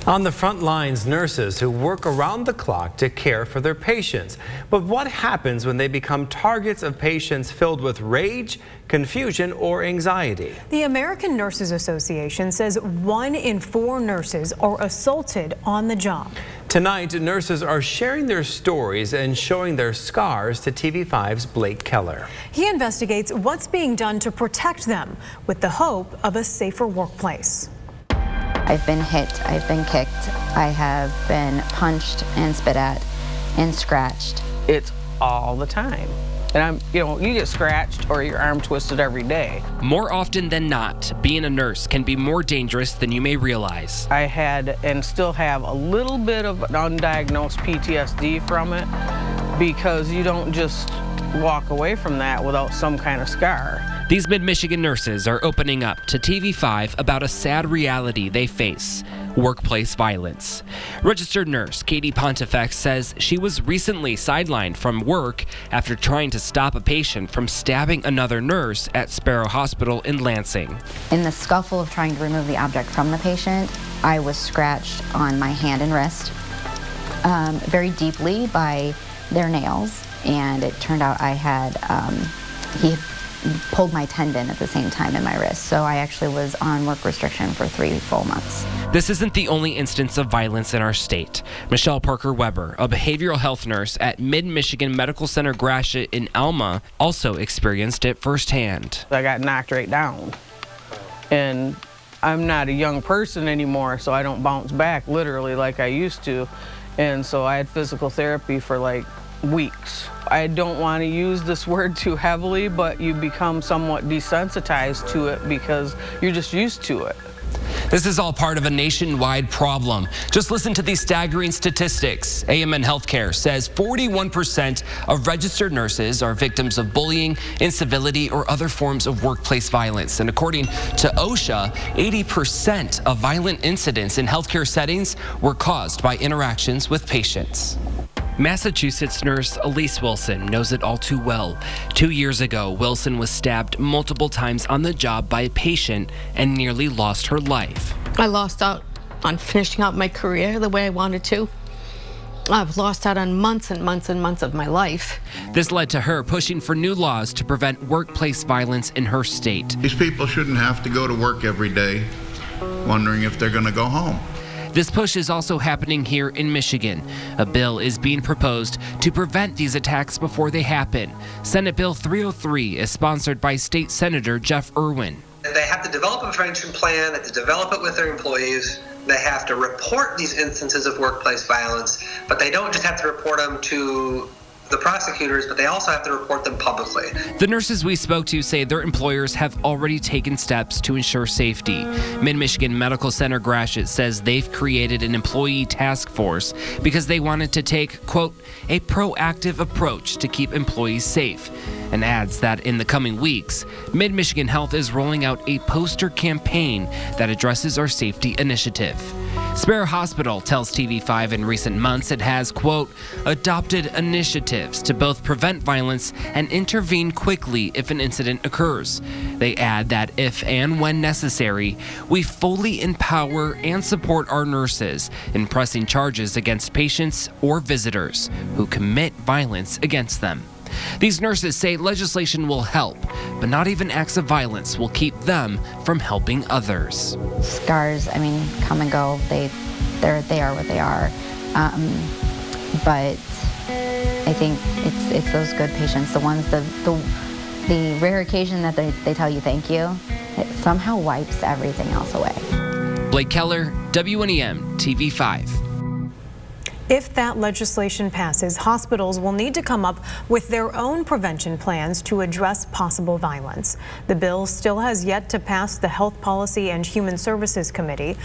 On the front lines, nurses who work around the clock to care for their patients. But what happens when they become targets of patients filled with rage, confusion, or anxiety? The American Nurses Association says 1 in 4 nurses are assaulted on the job. Tonight, nurses are sharing their stories and showing their scars to TV5's Blake Keller. He investigates what's being done to protect them with the hope of a safer workplace. I've been hit, I've been kicked, I have been punched and spit at and scratched. It's all the time. And you get scratched or your arm twisted every day. More often than not, being a nurse can be more dangerous than you may realize. I had and still have a little bit of undiagnosed PTSD from it because you don't just walk away from that without some kind of scar. These Mid-Michigan nurses are opening up to TV5 about a sad reality they face: workplace violence. Registered nurse Katie Pontifex says she was recently sidelined from work after trying to stop a patient from stabbing another nurse at Sparrow Hospital in Lansing. In the scuffle of trying to remove the object from the patient, I was scratched on my hand and wrist very deeply by their nails, and it turned out I had, he pulled my tendon at the same time in my wrist, so I actually was on work restriction for 3 full months. This isn't the only instance of violence in our state. Michelle Parker Weber, a behavioral health nurse at Mid-Michigan Medical Center Gratiot in Alma, also experienced it firsthand. I got knocked right down. And I'm not a young person anymore, so I don't bounce back literally like I used to. And so I had physical therapy for like weeks. I don't want to use this word too heavily, but you become somewhat desensitized to it because you're just used to it. This is all part of a nationwide problem. Just listen to these staggering statistics. AMN Healthcare says 41% of registered nurses are victims of bullying, incivility, or other forms of workplace violence. And according to OSHA, 80% of violent incidents in healthcare settings were caused by interactions with patients. Massachusetts nurse Elise Wilson knows it all too well. 2 years ago, Wilson was stabbed multiple times on the job by a patient and nearly lost her life. I lost out on finishing out my career the way I wanted to. I've lost out on months and months and months of my life. This led to her pushing for new laws to prevent workplace violence in her state. These people shouldn't have to go to work every day wondering if they're going to go home. This push is also happening here in Michigan. A bill is being proposed to prevent these attacks before they happen. Senate Bill 303 is sponsored by State Senator Jeff Irwin. They have to develop a prevention plan, they have to develop it with their employees, they have to report these instances of workplace violence, but they don't just have to report them to the prosecutors, but they also have to report them publicly. The nurses we spoke to say their employers have already taken steps to ensure safety. Mid-Michigan Medical Center Gratiot says they've created an employee task force because they wanted to take, quote, a proactive approach to keep employees safe, and adds that in the coming weeks, Mid-Michigan Health is rolling out a poster campaign that addresses our safety initiative. Sparrow Hospital tells TV5 in recent months it has, quote, adopted initiatives to both prevent violence and intervene quickly if an incident occurs. They add that if and when necessary, we fully empower and support our nurses in pressing charges against patients or visitors who commit violence against them. These nurses say legislation will help, but not even acts of violence will keep them from helping others. Scars, come and go. They are what they are. But I think it's those good patients, the ones, the rare occasion that they tell you thank you, it somehow wipes everything else away. Blake Keller, WNEM TV5. If that legislation passes, hospitals will need to come up with their own prevention plans to address possible violence. The bill still has yet to pass the Health Policy and Human Services Committee.